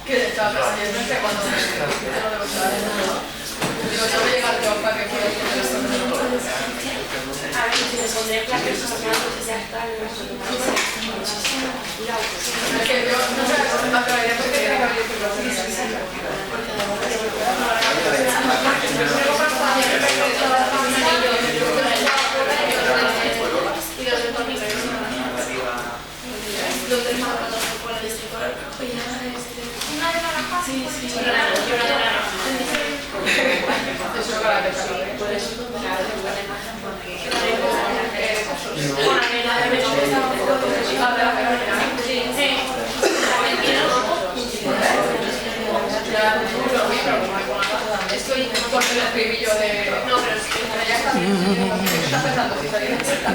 Que de todas maneras, yo no sé cuándo me lo debo saber. Digo, yo voy a llegar yo para que pueda hacer esto. A ver, si les pondré clases personales exactas, es que yo no sé a qué hora porque tiene que abrir tu clase. Y los de Tony los del Málaga por el distrito del Campo y una de naranja. Sí, sí, yo una de naranja. Eso para que salga. Por eso claro, la imagen porque bueno, la de menos estaba un poco sí, sí. Estoy por el estribillo de... No, pero es que ya está bien. ¿Qué estás pensando? Si salía de cerca.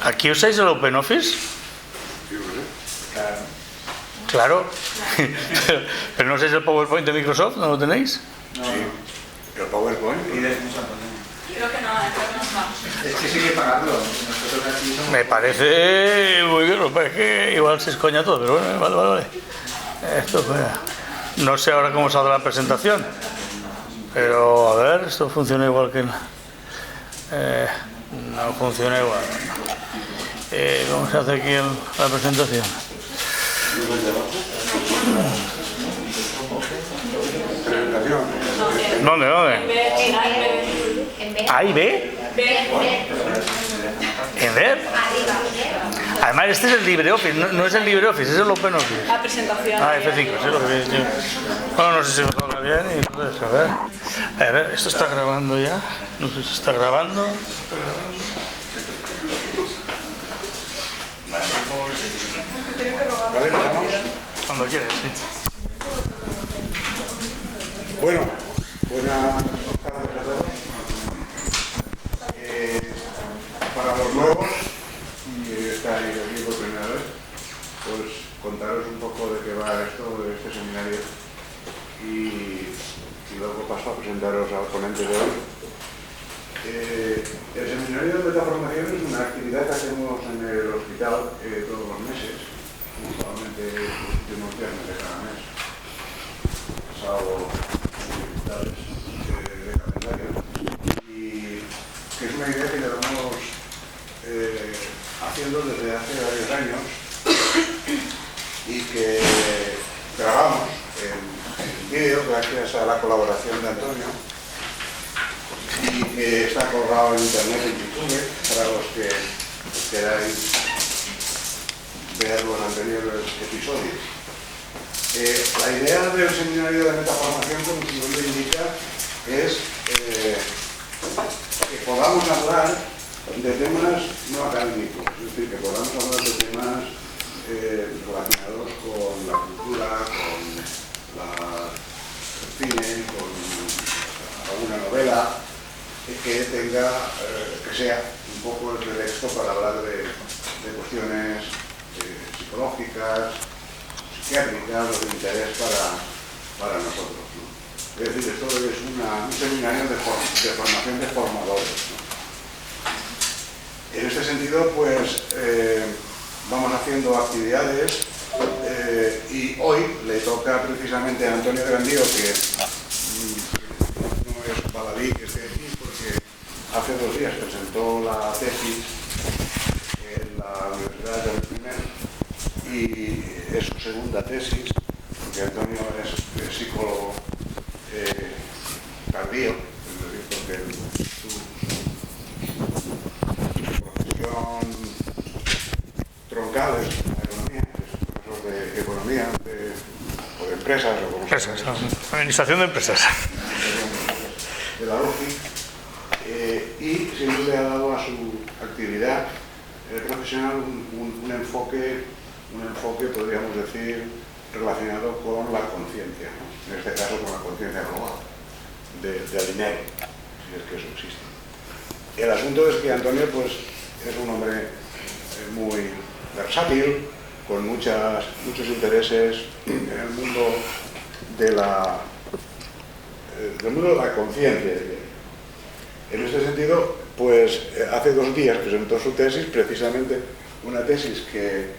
¿Aquí usáis el OpenOffice? Claro. ¿Pero no usáis el PowerPoint de Microsoft? ¿No lo tenéis? No. Sí, el PowerPoint. Creo que no, Es que sigue pagarlo. Nosotros aquí somos... Me parece muy bien, es que igual se escoña todo, pero bueno, vale. Esto fuera. No sé ahora cómo saldrá la presentación, pero a ver, esto funciona igual que... no funciona igual. ¿Cómo se hace aquí la presentación? ¿Dónde? ¿A y B? ¿En ver? Además este es el LibreOffice, no es el LibreOffice, es el OpenOffice. la presentación. F5, sí, lo que viene, tío. Bueno, no sé si me toca bien y entonces, a ver, esto está grabando ya. No sé si está grabando. Cuando quieras, sí. Bueno, buenas tardes a todos. Para los nuevos, y estáis aquí por primera vez, pues contaros un poco de qué va esto de este seminario y luego paso a presentaros al ponente de hoy. El seminario de metaformación es una actividad que hacemos en el hospital todos los meses, normalmente los últimos viernes de cada mes, salvo dificultades de calendario, y que es una idea que llevamos haciendo desde hace varios años y que grabamos en vídeo gracias a la colaboración de Antonio y que está colgado en internet, en YouTube, para los que queráis ver los anteriores episodios. La idea del seminario de metaformación, como su nombre indica, es que podamos hablar de temas no académicos, es decir, que podamos hablar de temas relacionados con la cultura, con el cine, con alguna novela, que sea un poco el pretexto para hablar de cuestiones psicológicas, psiquiátricas o de interés para nosotros, ¿no? Es decir, esto es un seminario de formación de formadores, ¿no? sentido, pues vamos haciendo actividades y hoy le toca precisamente a Antonio Grandío, que no es baladí que esté aquí, porque hace 2 días presentó la tesis en la Universidad de Berlín y es su segunda tesis, porque Antonio es psicólogo tardío, es decir, porque su profesión troncal es la economía, es profesor de economía o de empresas o como Empresas, administración de empresas. De la UCI, y siempre le ha dado a su actividad profesional un enfoque, podríamos decir, relacionado con la conciencia, ¿no? En este caso con la conciencia global, del dinero, si es que eso existe. El asunto es que Antonio pues, es un hombre muy versátil, con muchos intereses en el mundo de la conciencia. En este sentido, pues hace 2 días presentó su tesis, precisamente una tesis que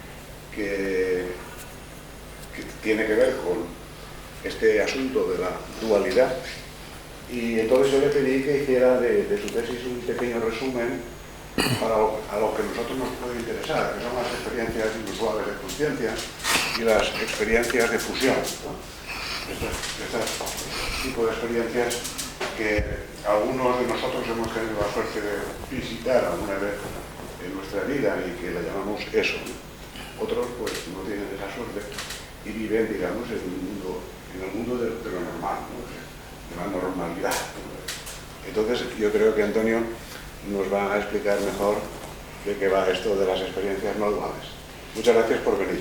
tiene que ver con este asunto de la dualidad, y entonces yo le pedí que hiciera de su tesis un pequeño resumen a lo que a nosotros nos puede interesar, que son las experiencias inusuales de conciencia y las experiencias de fusión, ¿no? Este tipo de experiencias que algunos de nosotros hemos tenido la suerte de visitar alguna vez en nuestra vida y que la llamamos eso. Otros pues no tienen esa suerte y viven, digamos, en el mundo de lo normal, ¿no? De la normalidad. Entonces yo creo que Antonio nos va a explicar mejor de qué va esto de las experiencias no duales. Muchas gracias por venir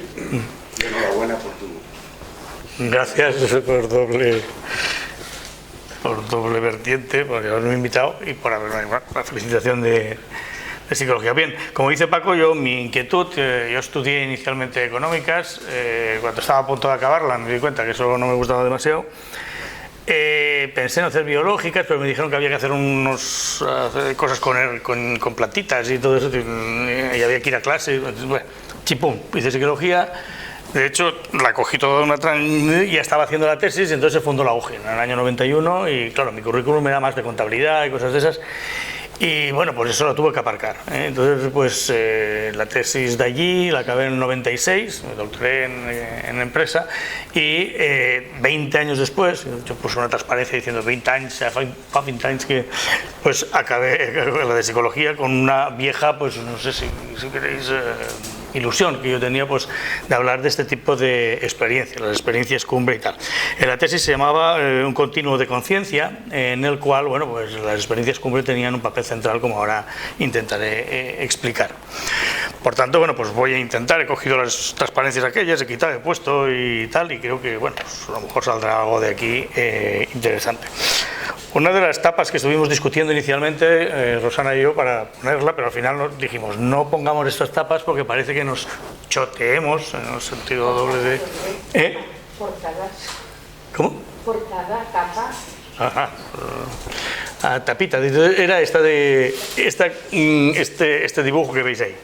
y enhorabuena por tu... Gracias por doble vertiente, por haberme invitado y por haberme la felicitación de psicología. Bien, como dice Paco, mi inquietud, yo estudié inicialmente económicas, cuando estaba a punto de acabarla me di cuenta que eso no me gustaba demasiado. Pensé en hacer biológicas, pero me dijeron que había que hacer hacer cosas con plantitas y todo eso, y había que ir a clase. Bueno, chipum, hice psicología. De hecho, la cogí toda y ya estaba haciendo la tesis, y entonces se fundó la UGI en el año 91, y claro, mi currículum era más de contabilidad y cosas de esas. Y bueno, pues eso lo tuve que aparcar, ¿eh? Entonces, pues la tesis de allí la acabé en el 96, me doctoré en empresa, y 20 años después, yo puse una transparencia diciendo 20 años que pues acabé la de psicología con una vieja, pues no sé si queréis, ilusión que yo tenía, pues de hablar de este tipo de experiencias, las experiencias cumbre y tal. En la tesis se llamaba un continuo de conciencia, en el cual, bueno, pues las experiencias cumbre tenían un papel central, como ahora intentaré explicar. Por tanto, bueno, pues voy a intentar, he cogido las transparencias aquellas, he quitado, he puesto y tal, y creo que, bueno, pues a lo mejor saldrá algo de aquí interesante. Una de las tapas que estuvimos discutiendo inicialmente, Rosana y yo, para ponerla, pero al final nos dijimos, no pongamos estas tapas porque parece que nos choteemos, en el sentido doble de... Portadas. ¿Cómo? Portada, tapa. Ajá. Tapita. Era este dibujo que veis ahí.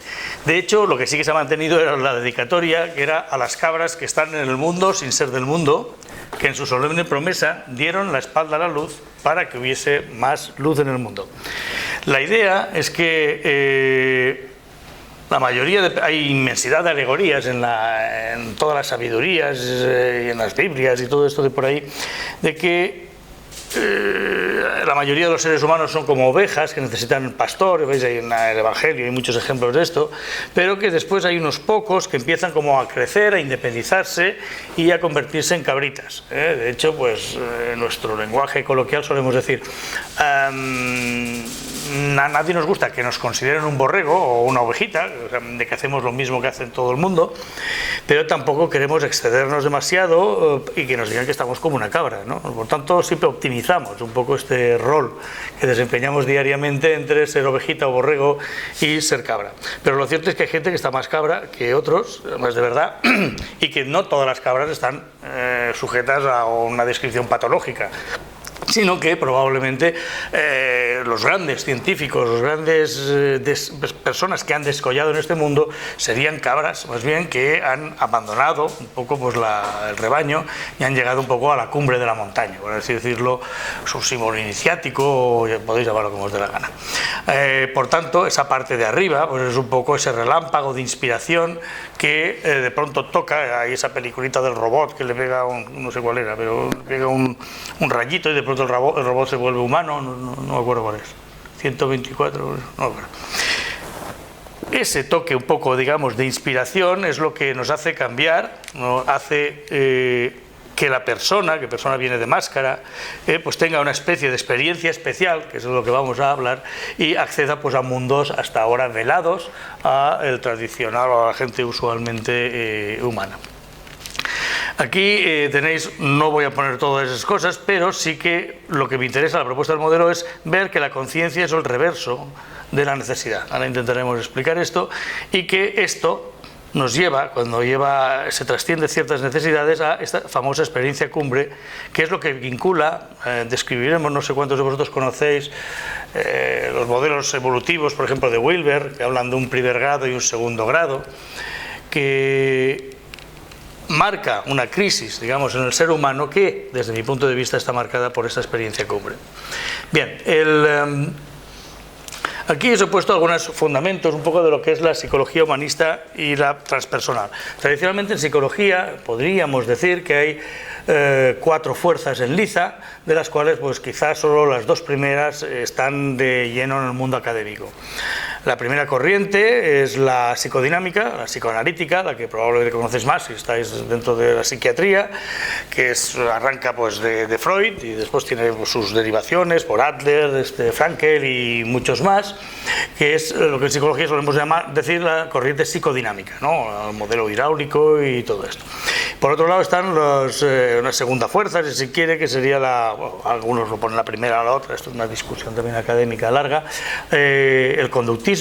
De hecho, lo que sí que se ha mantenido era la dedicatoria, que era a las cabras que están en el mundo sin ser del mundo, que en su solemne promesa dieron la espalda a la luz para que hubiese más luz en el mundo. La idea es que la mayoría hay inmensidad de alegorías en todas las sabidurías y en las Biblias y todo esto de por ahí, de que la mayoría de los seres humanos son como ovejas que necesitan pastor, veis ahí en el Evangelio hay muchos ejemplos de esto, pero que después hay unos pocos que empiezan como a crecer, a independizarse y a convertirse en cabritas. De hecho, pues en nuestro lenguaje coloquial solemos decir, a nadie nos gusta que nos consideren un borrego o una ovejita, o sea, de que hacemos lo mismo que hace todo el mundo, pero tampoco queremos excedernos demasiado y que nos digan que estamos como una cabra, ¿no? Por tanto, siempre optimizamos un poco este rol que desempeñamos diariamente entre ser ovejita o borrego y ser cabra. Pero lo cierto es que hay gente que está más cabra que otros, más de verdad, y que no todas las cabras están sujetas a una descripción patológica. sino que probablemente los grandes científicos, los grandes personas que han descollado en este mundo serían cabras, más bien, que han abandonado un poco pues, el rebaño y han llegado un poco a la cumbre de la montaña, por así decirlo, su símbolo iniciático, o podéis llamarlo como os dé la gana. Por tanto, esa parte de arriba pues, es un poco ese relámpago de inspiración que de pronto toca, ahí esa peliculita del robot que le pega no sé cuál era, pero le pega un rayito y de pronto el robot se vuelve humano, no me acuerdo cuál es, 124, no me acuerdo. Ese toque un poco, digamos, de inspiración es lo que nos hace cambiar, nos hace que la persona, que persona viene de máscara, pues tenga una especie de experiencia especial, que es de lo que vamos a hablar, y acceda pues a mundos hasta ahora velados a el tradicional o a la gente usualmente humana. Aquí tenéis, no voy a poner todas esas cosas, pero sí que lo que me interesa, la propuesta del modelo, es ver que la conciencia es el reverso de la necesidad. Ahora intentaremos explicar esto, y que esto nos lleva, cuando se trasciende ciertas necesidades, a esta famosa experiencia cumbre, que es lo que vincula, describiremos, no sé cuántos de vosotros conocéis los modelos evolutivos, por ejemplo de Wilber, que hablan de un primer grado y un segundo grado, que marca una crisis, digamos, en el ser humano que, desde mi punto de vista, está marcada por esta experiencia cumbre. Bien, aquí os he puesto algunos fundamentos un poco de lo que es la psicología humanista y la transpersonal. Tradicionalmente en psicología podríamos decir que hay 4 fuerzas en liza, de las cuales pues quizás solo las 2 primeras están de lleno en el mundo académico. La primera corriente es la psicodinámica, la psicoanalítica, la que probablemente conocéis más si estáis dentro de la psiquiatría, que arranca pues de Freud y después tiene pues, sus derivaciones por Adler, Frankel y muchos más, que es lo que en psicología solemos decir la corriente psicodinámica, ¿no? El modelo hidráulico y todo esto. Por otro lado están una segunda fuerza, si se quiere, que sería algunos lo ponen la primera o la otra, esto es una discusión también académica larga, el conductismo.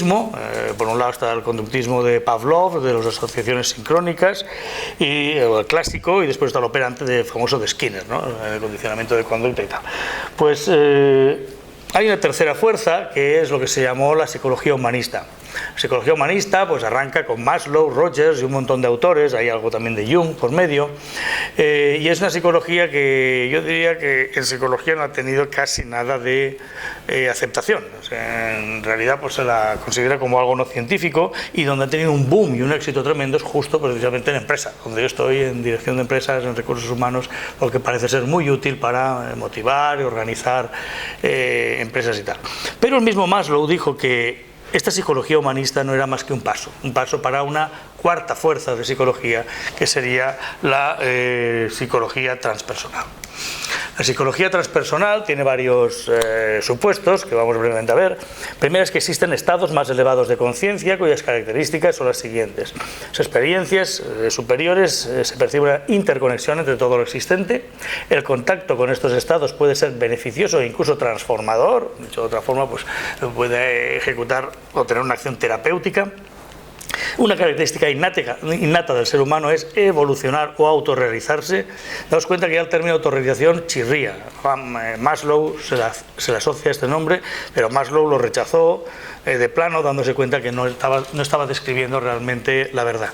Por un lado está el conductismo de Pavlov, de las asociaciones sincrónicas, y el clásico, y después está el operante famoso de Skinner, ¿no? El condicionamiento de conducta y tal. Pues hay una tercera fuerza, que es lo que se llamó la psicología humanista. La psicología humanista pues arranca con Maslow, Rogers y un montón de autores, hay algo también de Jung por medio, y es una psicología que yo diría que en psicología no ha tenido casi nada de aceptación. O sea, en realidad pues se la considera como algo no científico, y donde ha tenido un boom y un éxito tremendo es justo precisamente en empresa, donde yo estoy en dirección de empresas, en recursos humanos, porque parece ser muy útil para motivar y organizar empresas y tal. Pero el mismo Maslow dijo que esta psicología humanista no era más que un paso para una cuarta fuerza de psicología, que sería la psicología transpersonal. La psicología transpersonal tiene varios supuestos que vamos brevemente a ver. Primero es que existen estados más elevados de conciencia cuyas características son las siguientes. Las experiencias superiores se percibe una interconexión entre todo lo existente. El contacto con estos estados puede ser beneficioso e incluso transformador. Dicho de otra forma, pues puede ejecutar o tener una acción terapéutica. Una característica innata del ser humano es evolucionar o autorrealizarse. Daos cuenta que ya el término autorrealización chirría. Maslow se le asocia este nombre, pero Maslow lo rechazó de plano, dándose cuenta que no estaba describiendo realmente la verdad.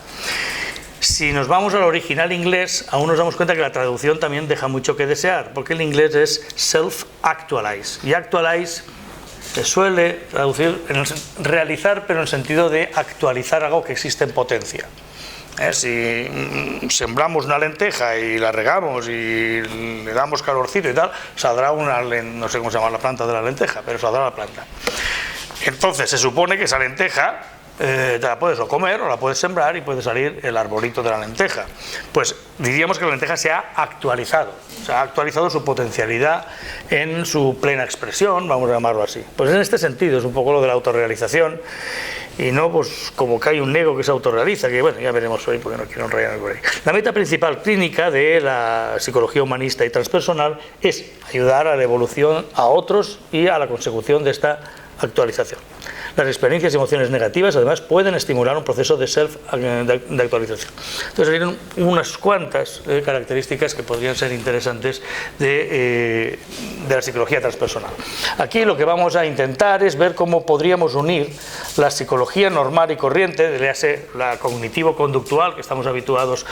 Si nos vamos al original inglés, aún nos damos cuenta que la traducción también deja mucho que desear, porque el inglés es self-actualize, y actualize se suele traducir en realizar, pero en el sentido de actualizar algo que existe en potencia. Si sembramos una lenteja y la regamos y le damos calorcito y tal, saldrá no sé cómo se llama la planta de la lenteja, pero saldrá la planta. Entonces se supone que esa lenteja te la puedes o comer o la puedes sembrar y puede salir el arbolito de la lenteja. Pues diríamos que la lenteja se ha actualizado su potencialidad en su plena expresión, vamos a llamarlo así. Pues en este sentido es un poco lo de la autorrealización, y no pues como que hay un ego que se autorrealiza, que bueno, ya veremos hoy porque no quiero enrollarme por ahí. La meta principal clínica de la psicología humanista y transpersonal es ayudar a la evolución a otros y a la consecución de esta actualización. Las experiencias y emociones negativas, además, pueden estimular un proceso de de actualización. Entonces, hay unas cuantas características que podrían ser interesantes de la psicología transpersonal. Aquí lo que vamos a intentar es ver cómo podríamos unir la psicología normal y corriente, léase la cognitivo-conductual, que estamos habituados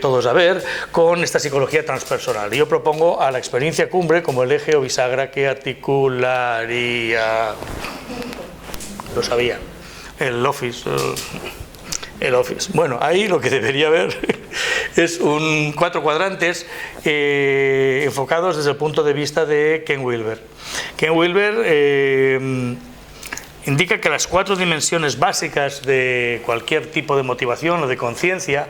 todos a ver, con esta psicología transpersonal. Y yo propongo a la experiencia cumbre como el eje o bisagra que articularía, lo sabía, el Office. Bueno, ahí lo que debería haber es 4 cuadrantes enfocados desde el punto de vista de Ken Wilber. Ken Wilber indica que las 4 dimensiones básicas de cualquier tipo de motivación o de conciencia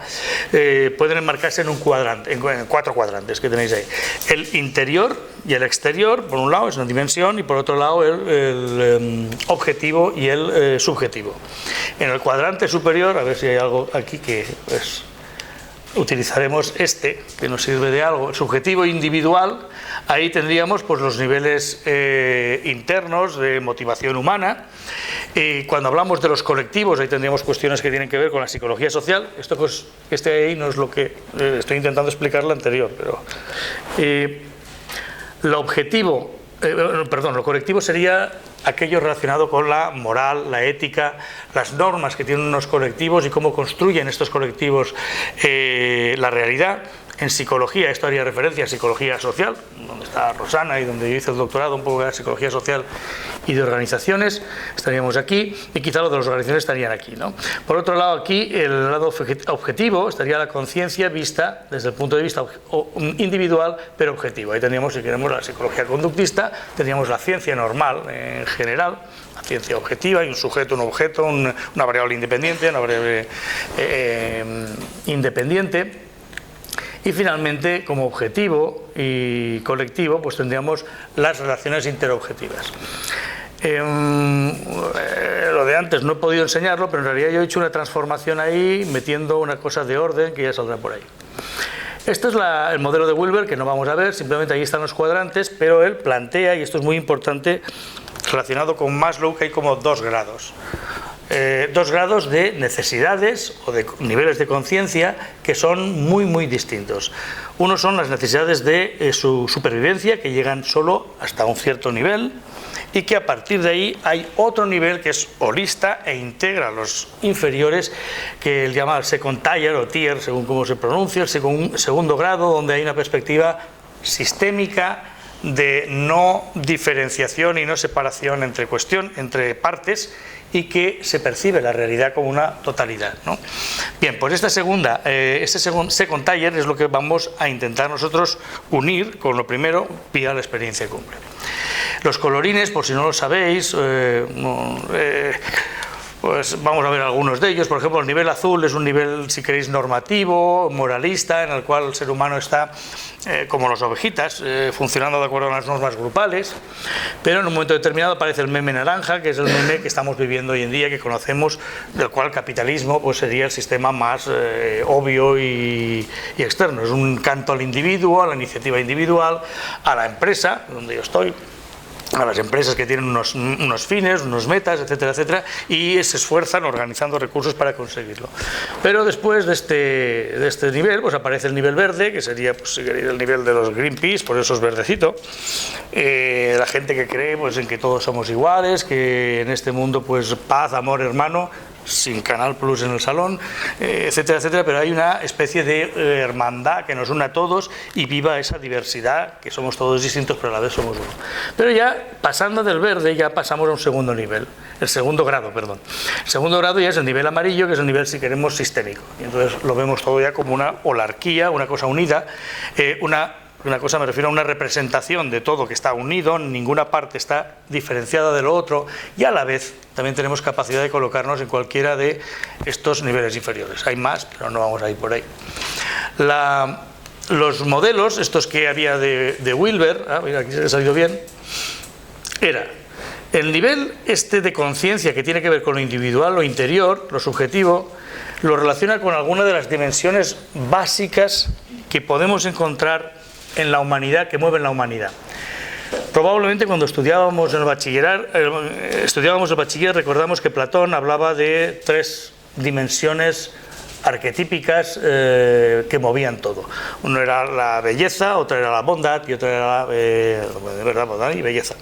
pueden enmarcarse en un cuadrante, en 4 cuadrantes que tenéis ahí. El interior y el exterior, por un lado, es una dimensión, y por otro lado el objetivo y el subjetivo. En el cuadrante superior, a ver si hay algo aquí que pues, utilizaremos que nos sirve de algo, el subjetivo individual. Ahí tendríamos pues, los niveles internos de motivación humana. Cuando hablamos de los colectivos, ahí tendríamos cuestiones que tienen que ver con la psicología social. Esto pues, ahí no es lo que estoy intentando explicar la anterior, pero lo colectivo sería aquello relacionado con la moral, la ética, las normas que tienen unos colectivos y cómo construyen estos colectivos la realidad. En psicología, esto haría referencia a psicología social, donde está Rosana y donde yo hice el doctorado, un poco de psicología social y de organizaciones, estaríamos aquí, y quizá los de las organizaciones estarían aquí, ¿no? Por otro lado, aquí, el lado objetivo, estaría la conciencia vista desde el punto de vista individual, pero objetivo. Ahí tendríamos, si queremos, la psicología conductista, tendríamos la ciencia normal en general, la ciencia objetiva, y un sujeto, un objeto, una variable independiente, una variable independiente. Y finalmente, como objetivo y colectivo, pues tendríamos las relaciones interobjetivas. Lo de antes no he podido enseñarlo, pero en realidad yo he hecho una transformación ahí metiendo una cosa de orden que ya saldrá por ahí. Este es el modelo de Wilber, que no vamos a ver, simplemente ahí están los cuadrantes, pero él plantea, y esto es muy importante, relacionado con Maslow, que hay como 2 grados. 2 grados de necesidades o de niveles de conciencia que son muy muy distintos. Uno son las necesidades de su supervivencia, que llegan solo hasta un cierto nivel, y que a partir de ahí hay otro nivel que es holista e integra los inferiores, que él llama el second tier o tier, según cómo se pronuncia, el segundo grado, donde hay una perspectiva sistémica de no diferenciación y no separación entre partes, y que se percibe la realidad como una totalidad, ¿no? Bien, pues este second tier es lo que vamos a intentar nosotros unir con lo primero vía la experiencia cumbre. Los colorines, por si no lo sabéis, pues vamos a ver algunos de ellos. Por ejemplo, el nivel azul es un nivel, si queréis, normativo, moralista, en el cual el ser humano está como las ovejitas, funcionando de acuerdo a las normas grupales, pero en un momento determinado aparece el meme naranja, que es el meme que estamos viviendo hoy en día, que conocemos, del cual el capitalismo pues sería el sistema más obvio y externo. Es un canto al individuo, a la iniciativa individual, a la empresa, donde yo estoy, a las empresas que tienen unos fines, unos metas, etcétera, etcétera, y se esfuerzan organizando recursos para conseguirlo. Pero después de este nivel, pues aparece el nivel verde, que sería, pues, si queréis, el nivel de los Greenpeace, por eso es verdecito. La gente que cree pues, en que todos somos iguales, que en este mundo, pues, paz, amor, hermano, sin Canal Plus en el salón, etcétera, etcétera, pero hay una especie de hermandad que nos une a todos y viva esa diversidad, que somos todos distintos pero a la vez somos uno. Pero ya pasando del verde ya pasamos a un segundo nivel, el segundo grado, perdón. El segundo grado ya es el nivel amarillo, que es el nivel, si queremos, sistémico, y entonces lo vemos todo ya como una holarquía, una cosa unida, una cosa, me refiero a una representación de todo que está unido, ninguna parte está diferenciada de lo otro, y a la vez también tenemos capacidad de colocarnos en cualquiera de estos niveles inferiores. Hay más, pero no vamos a ir por ahí. Los modelos, estos que había de Wilber, mira, aquí se ha salido bien, era el nivel de conciencia que tiene que ver con lo individual, lo interior, lo subjetivo, lo relaciona con alguna de las dimensiones básicas que podemos encontrar en la humanidad, que mueven la humanidad. Probablemente cuando estudiábamos el bachiller recordamos que Platón hablaba de 3 dimensiones arquetípicas que movían todo. Uno era la belleza, otra era la bondad y otra era la bondad y belleza.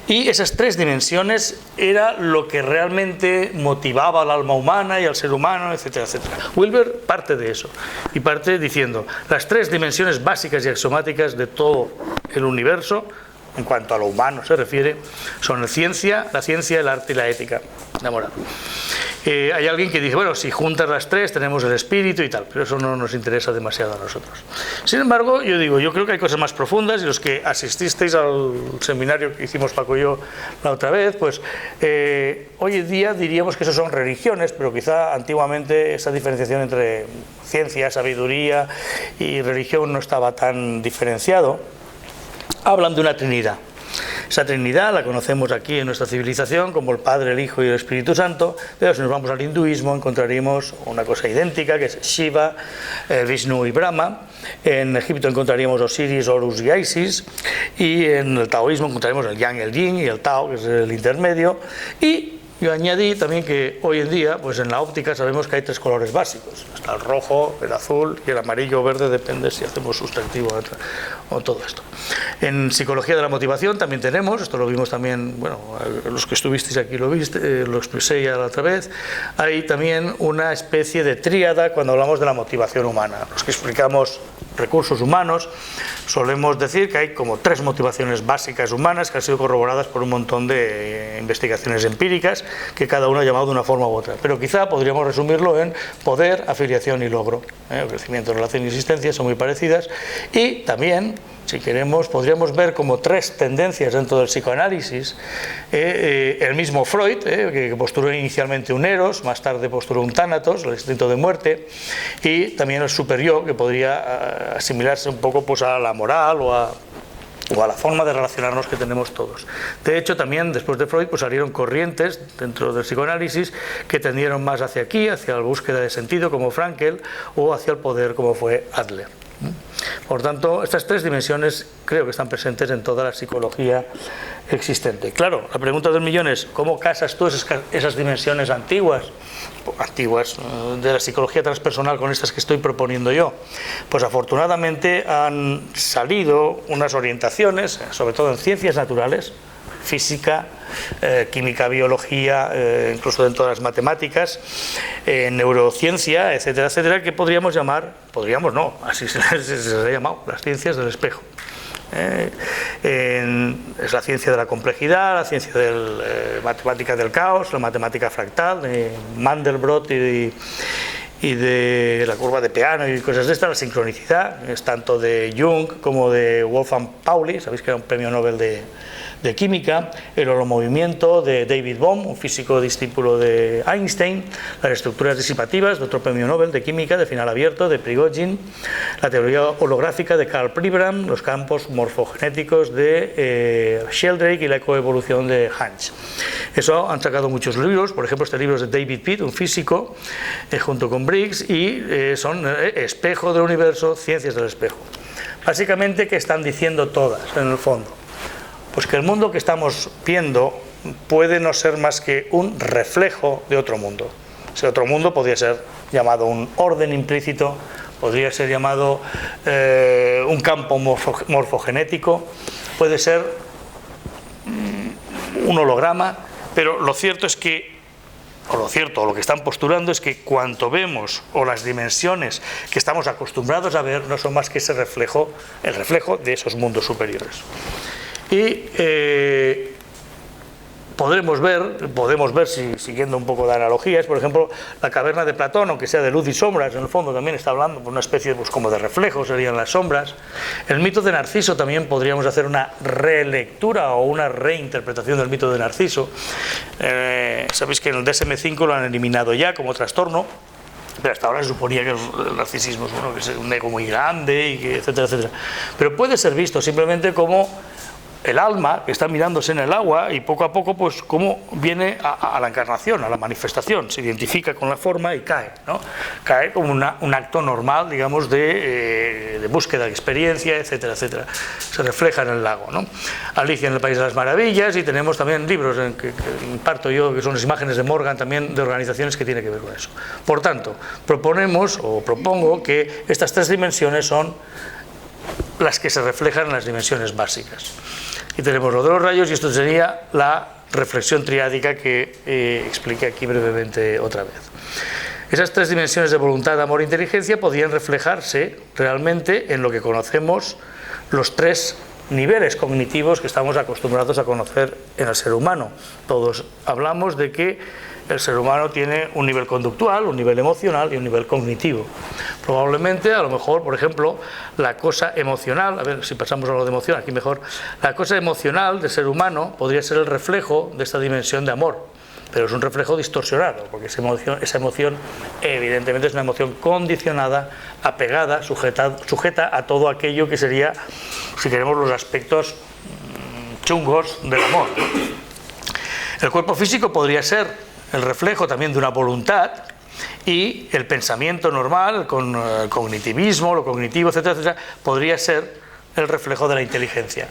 Y esas 3 dimensiones era lo que realmente motivaba al alma humana y al ser humano, etcétera, etcétera. Wilber parte de eso y parte diciendo las 3 dimensiones básicas y axiomáticas de todo el universo, en cuanto a lo humano se refiere, son la ciencia, el arte y la ética, la moral. Hay alguien que dice, bueno, si juntas las 3 tenemos el espíritu y tal, pero eso no nos interesa demasiado a nosotros. Sin embargo, yo creo que hay cosas más profundas, y los que asististeis al seminario que hicimos Paco y yo la otra vez, pues hoy en día diríamos que eso son religiones, pero quizá antiguamente esa diferenciación entre ciencia, sabiduría y religión no estaba tan diferenciado. Hablan de una Trinidad. Esa Trinidad la conocemos aquí en nuestra civilización como el Padre, el Hijo y el Espíritu Santo, pero si nos vamos al hinduismo encontraríamos una cosa idéntica, que es Shiva, Vishnu y Brahma. En Egipto encontraríamos Osiris, Horus y Isis, y en el taoísmo encontraríamos el Yang, el Yin, y el Tao, que es el intermedio. Y yo añadí también que hoy en día, pues en la óptica sabemos que hay 3 colores básicos. Está el rojo, el azul y el amarillo o verde, depende si hacemos sustantivo o todo esto. En psicología de la motivación también tenemos, esto lo vimos también, bueno, los que estuvisteis aquí lo expresé ya la otra vez, hay también una especie de tríada cuando hablamos de la motivación humana. Los que explicamos recursos humanos solemos decir que hay como 3 motivaciones básicas humanas que han sido corroboradas por un montón de investigaciones empíricas, que cada uno ha llamado de una forma u otra, pero quizá podríamos resumirlo en poder, afiliación y logro. El crecimiento, relación y existencia son muy parecidas, y también, si queremos, podríamos ver como 3 tendencias dentro del psicoanálisis. El mismo Freud, que postuló inicialmente un Eros, más tarde postuló un Tánatos, el instinto de muerte, y también el superyo, que podría asimilarse un poco pues a la moral o a la forma de relacionarnos que tenemos todos. De hecho, también después de Freud pues salieron corrientes dentro del psicoanálisis que tendieron más hacia aquí, hacia la búsqueda de sentido, como Frankl, o hacia el poder, como fue Adler. Por tanto, estas 3 dimensiones creo que están presentes en toda la psicología existente. Claro, la pregunta del millón es, ¿cómo casas tú esas dimensiones antiguas de la psicología transpersonal con estas que estoy proponiendo yo? Pues afortunadamente han salido unas orientaciones, sobre todo en ciencias naturales, física, química, biología, incluso dentro de las matemáticas, neurociencia, etcétera, etcétera, que podríamos llamar, así se les ha llamado, las ciencias del espejo. Es la ciencia de la complejidad, la ciencia de matemática del caos, la matemática fractal, de Mandelbrot y de la curva de Peano y cosas de estas, la sincronicidad, es tanto de Jung como de Wolfgang Pauli, sabéis que era un premio Nobel de química, el holomovimiento de David Bohm, un físico discípulo de Einstein, las estructuras disipativas de otro premio Nobel de química de final abierto de Prigogine, la teoría holográfica de Karl Pribram, los campos morfogenéticos de Sheldrake y la coevolución de Hansch. Eso han sacado muchos libros, por ejemplo este libro es de David Pitt, un físico, junto con Briggs, y son espejo del universo, ciencias del espejo. Básicamente, ¿qué están diciendo todas en el fondo? Pues que el mundo que estamos viendo puede no ser más que un reflejo de otro mundo. Ese otro mundo podría ser llamado un orden implícito, podría ser llamado un campo morfogenético, puede ser un holograma, pero lo cierto es que, lo que están postulando es que cuanto vemos o las dimensiones que estamos acostumbrados a ver no son más que ese reflejo, el reflejo de esos mundos superiores. Y podemos ver, siguiendo un poco de analogías, por ejemplo, la caverna de Platón, aunque sea de luz y sombras, en el fondo también está hablando de una especie pues, como de reflejo, serían las sombras. El mito de Narciso también podríamos hacer una relectura o una reinterpretación del mito de Narciso. Sabéis que en el DSM-5 lo han eliminado ya como trastorno, pero hasta ahora se suponía que el narcisismo es que es un ego muy grande, y que, etcétera, etcétera. Pero puede ser visto simplemente como el alma que está mirándose en el agua y poco a poco pues cómo viene a la encarnación, a la manifestación, se identifica con la forma y cae, ¿no? Cae como un acto normal, digamos, de búsqueda de experiencia, etcétera, etcétera. Se refleja en el lago, ¿no? Alicia en el País de las Maravillas, y tenemos también libros que imparto yo, que son las imágenes de Morgan, también de organizaciones que tienen que ver con eso. Por tanto, propongo que estas tres dimensiones son las que se reflejan en las dimensiones básicas. Y tenemos lo de los rayos, y esto sería la reflexión triádica que expliqué aquí brevemente otra vez. Esas tres dimensiones de voluntad, amor e inteligencia podían reflejarse realmente en lo que conocemos los tres niveles cognitivos que estamos acostumbrados a conocer en el ser humano. Todos hablamos de que el ser humano tiene un nivel conductual, un nivel emocional y un nivel cognitivo. Probablemente, a lo mejor, por ejemplo, la cosa emocional, a ver si pasamos a lo de emoción, aquí mejor, la cosa emocional del ser humano podría ser el reflejo de esta dimensión de amor, pero es un reflejo distorsionado, porque esa emoción evidentemente es una emoción condicionada, apegada, sujeta a todo aquello que sería, si queremos, los aspectos chungos del amor. El cuerpo físico podría ser el reflejo también de una voluntad, y el pensamiento normal, con el cognitivismo, lo cognitivo, etcétera, etcétera, podría ser el reflejo de la inteligencia,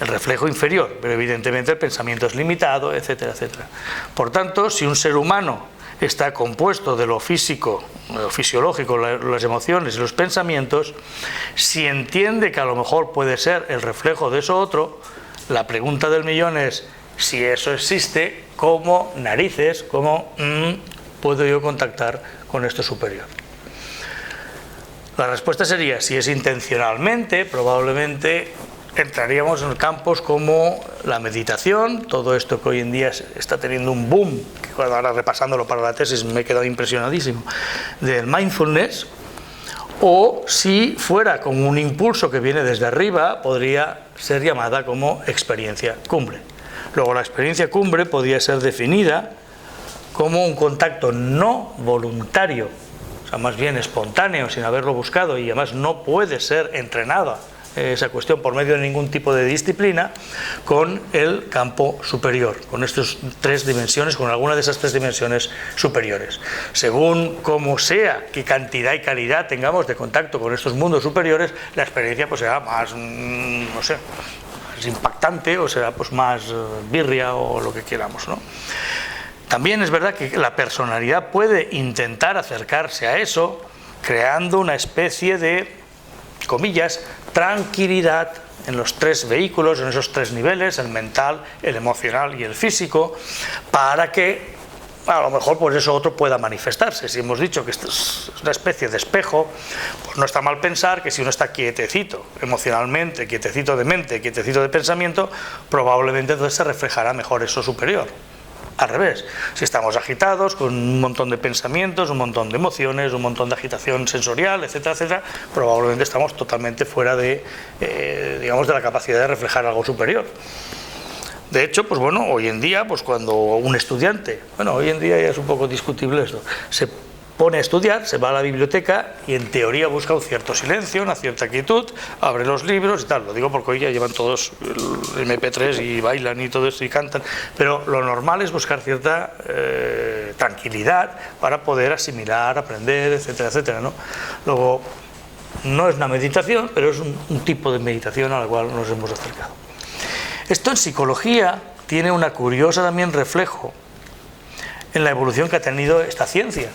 el reflejo inferior, pero evidentemente el pensamiento es limitado, etcétera, etcétera. Por tanto, si un ser humano está compuesto de lo físico, lo fisiológico, las emociones y los pensamientos, si entiende que a lo mejor puede ser el reflejo de eso otro, la pregunta del millón es: si eso existe, ¿cómo narices, cómo puedo yo contactar con esto superior? La respuesta sería: si es intencionalmente, probablemente entraríamos en campos como la meditación, todo esto que hoy en día está teniendo un boom, que ahora repasándolo para la tesis me he quedado impresionadísimo, del mindfulness. O si fuera como un impulso que viene desde arriba, podría ser llamada como experiencia cumbre. Luego, la experiencia cumbre podría ser definida como un contacto no voluntario, o sea, más bien espontáneo, sin haberlo buscado, y además no puede ser entrenada esa cuestión por medio de ningún tipo de disciplina, con el campo superior, con estas tres dimensiones, con alguna de esas tres dimensiones superiores. Según como sea, qué cantidad y calidad tengamos de contacto con estos mundos superiores, la experiencia pues será más, no sé, más impactante, o será pues más birria, o lo que queramos, ¿no? También es verdad que la personalidad puede intentar acercarse a eso, creando una especie de, comillas, tranquilidad en los tres vehículos, en esos tres niveles, el mental, el emocional y el físico, para que a lo mejor pues eso otro pueda manifestarse. Si hemos dicho que esto es una especie de espejo, pues no está mal pensar que si uno está quietecito emocionalmente, quietecito de mente, quietecito de pensamiento, probablemente entonces se reflejará mejor eso superior. Al revés, si estamos agitados, con un montón de pensamientos, un montón de emociones, un montón de agitación sensorial, etcétera, etcétera, probablemente estamos totalmente fuera de, digamos, de la capacidad de reflejar algo superior. De hecho, pues bueno, hoy en día, pues cuando un estudiante, bueno, hoy en día ya es un poco discutible esto, se pone a estudiar, se va a la biblioteca y en teoría busca un cierto silencio, una cierta quietud, abre los libros y tal. Lo digo porque hoy ya llevan todos el MP3 y bailan y todo eso y cantan, pero lo normal es buscar cierta tranquilidad para poder asimilar, aprender, etcétera, etcétera, ¿no? Luego, no es una meditación, pero es un tipo de meditación a la cual nos hemos acercado. Esto en psicología tiene una curiosa también reflejo en la evolución que ha tenido esta ciencia.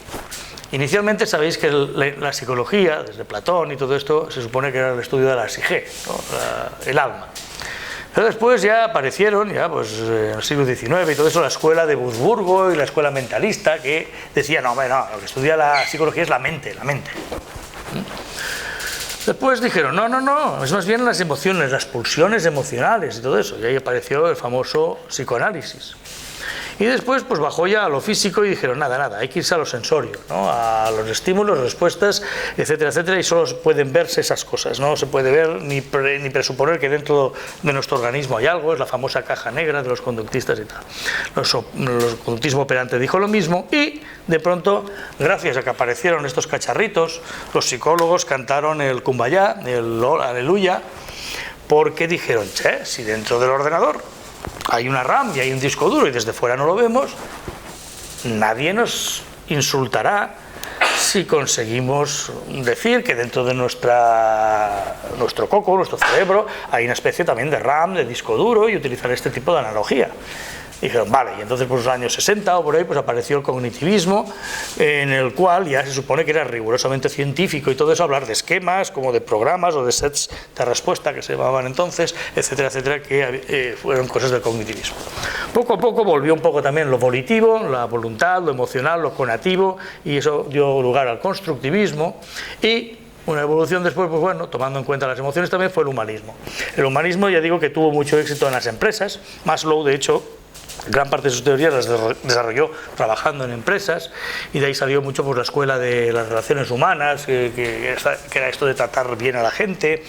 Inicialmente sabéis que la psicología, desde Platón y todo esto, se supone que era el estudio de la psique, ¿no? El alma. Pero después ya aparecieron, ya pues en el siglo XIX y todo eso, la escuela de Wurzburgo y la escuela mentalista, que decía, no, hombre, no, lo que estudia la psicología es la mente, la mente. Después dijeron, no, es más bien las emociones, las pulsiones emocionales y todo eso, y ahí apareció el famoso psicoanálisis. Y después pues bajó ya a lo físico y dijeron, nada, hay que irse a lo sensorio, ¿no? A los estímulos, respuestas, etcétera, etcétera, y solo pueden verse esas cosas, no se puede ver ni presuponer que dentro de nuestro organismo hay algo, es la famosa caja negra de los conductistas y tal. El conductismo operante dijo lo mismo, y de pronto, gracias a que aparecieron estos cacharritos, los psicólogos cantaron el Kumbaya, el Aleluya, porque dijeron, che, si dentro del ordenador hay una RAM y hay un disco duro y desde fuera no lo vemos, nadie nos insultará si conseguimos decir que dentro de nuestro coco, nuestro cerebro, hay una especie también de RAM, de disco duro, y utilizar este tipo de analogía. Dijeron, vale, y entonces por los años 60 o por ahí pues apareció el cognitivismo, en el cual ya se supone que era rigurosamente científico y todo eso, hablar de esquemas, como de programas o de sets de respuesta que se llamaban entonces, etcétera, etcétera, que fueron cosas del cognitivismo. Poco a poco volvió un poco también lo volitivo, la voluntad, lo emocional, lo conativo, y eso dio lugar al constructivismo, y una evolución después, pues bueno, tomando en cuenta las emociones también, fue el humanismo. El humanismo, ya digo, que tuvo mucho éxito en las empresas. Maslow, de hecho, gran parte de sus teorías las desarrolló trabajando en empresas, y de ahí salió mucho pues la escuela de las relaciones humanas, que era esto de tratar bien a la gente,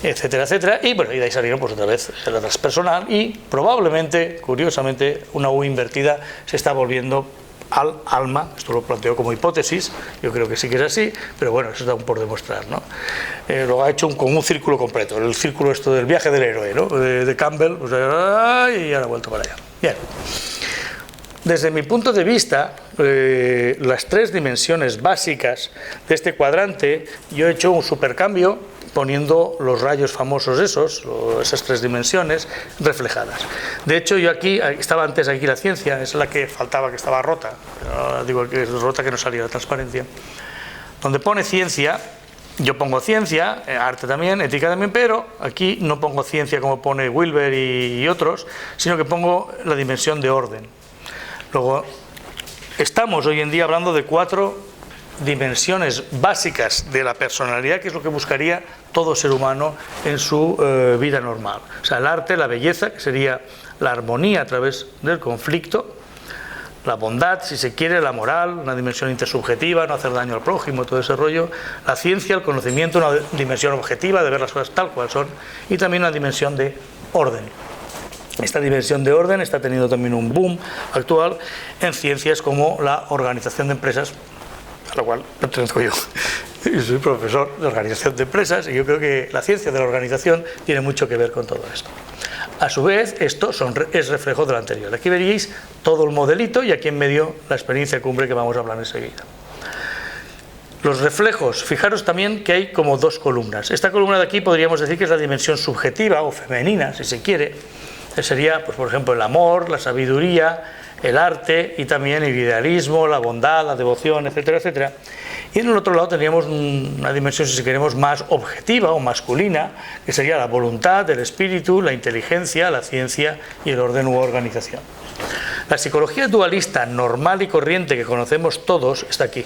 etcétera, etcétera, y bueno, y de ahí salieron pues otra vez la transpersonal, y probablemente, curiosamente, una U invertida se está volviendo al alma. Esto lo planteo como hipótesis, yo creo que sí que es así, pero bueno, eso está aún por demostrar, ¿no? Lo ha hecho con un círculo completo, el círculo esto del viaje del héroe, ¿no? De Campbell, pues, y ahora ha vuelto para allá. Bien, desde mi punto de vista, las tres dimensiones básicas de este cuadrante, yo he hecho un supercambio poniendo los rayos famosos esas tres dimensiones reflejadas. De hecho, yo estaba antes aquí la ciencia, es la que faltaba, que estaba rota, digo que es rota, que no salía la transparencia. Donde pone ciencia, yo pongo ciencia, arte también, ética también, pero aquí no pongo ciencia como pone Wilber y otros, sino que pongo la dimensión de orden. Luego, estamos hoy en día hablando de 4 dimensiones básicas de la personalidad, que es lo que buscaría todo ser humano en su vida normal. O sea, el arte, la belleza, que sería la armonía a través del conflicto, la bondad, si se quiere, la moral, una dimensión intersubjetiva, no hacer daño al prójimo, todo ese rollo, la ciencia, el conocimiento, una dimensión objetiva de ver las cosas tal cual son, y también una dimensión de orden. Esta dimensión de orden está teniendo también un boom actual en ciencias como la organización de empresas, a la cual pertenezco yo. Y soy profesor de organización de empresas, y yo creo que la ciencia de la organización tiene mucho que ver con todo esto. A su vez, esto es reflejo de lo anterior. Aquí veréis todo el modelito, y aquí en medio la experiencia cumbre, que vamos a hablar enseguida. Los reflejos, fijaros también que hay como 2 columnas. Esta columna de aquí podríamos decir que es la dimensión subjetiva o femenina, si se quiere. Sería, pues, por ejemplo, el amor, la sabiduría, el arte, y también el idealismo, la bondad, la devoción, etcétera, etcétera. Y en el otro lado tendríamos una dimensión, si queremos, más objetiva o masculina, que sería la voluntad, el espíritu, la inteligencia, la ciencia y el orden u organización. La psicología dualista normal y corriente que conocemos todos está aquí,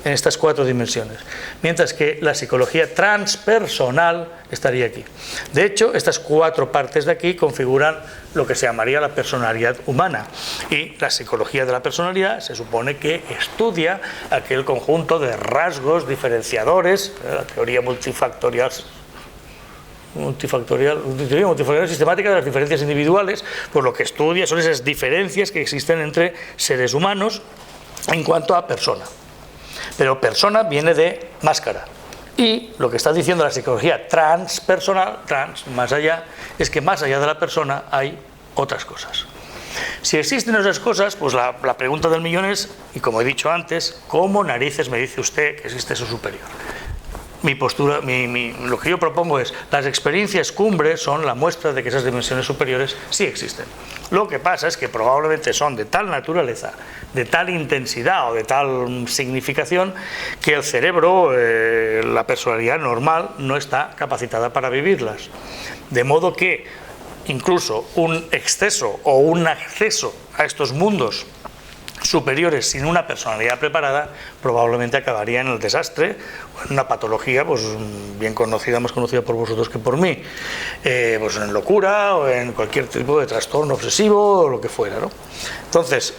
en estas 4 dimensiones, mientras que la psicología transpersonal estaría aquí. De hecho, estas 4 partes de aquí configuran lo que se llamaría la personalidad humana, y la psicología de la personalidad se supone que estudia aquel conjunto de rasgos diferenciadores, la teoría multifactorial sistemática de las diferencias individuales, pues lo que estudia son esas diferencias que existen entre seres humanos en cuanto a persona. Pero persona viene de máscara, y lo que está diciendo la psicología transpersonal, más allá, es que más allá de la persona hay otras cosas. Si existen esas cosas, pues la pregunta del millón es, y como he dicho antes, ¿cómo narices me dice usted que existe eso superior? Mi postura, lo que yo propongo es, las experiencias cumbre son la muestra de que esas dimensiones superiores sí existen. Lo que pasa es que probablemente son de tal naturaleza, de tal intensidad o de tal significación, que el cerebro, la personalidad normal, no está capacitada para vivirlas. De modo que incluso un exceso o un acceso a estos mundos superiores sin una personalidad preparada probablemente acabaría en el desastre o en una patología pues bien conocida, más conocida por vosotros que por mí, pues en locura o en cualquier tipo de trastorno obsesivo o lo que fuera, ¿no? Entonces,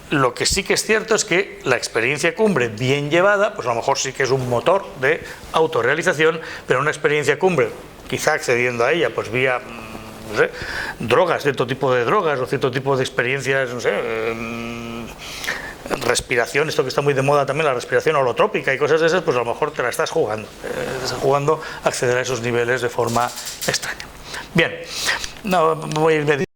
lo que sí que es cierto es que la experiencia cumbre bien llevada, pues a lo mejor sí que es un motor de autorrealización, pero una experiencia cumbre, quizá accediendo a ella pues vía, no sé, drogas, cierto tipo de drogas o cierto tipo de experiencias, no sé, respiración, esto que está muy de moda también, la respiración holotrópica y cosas de esas, pues a lo mejor te la estás jugando a acceder a esos niveles de forma extraña. Bien, no, voy a ir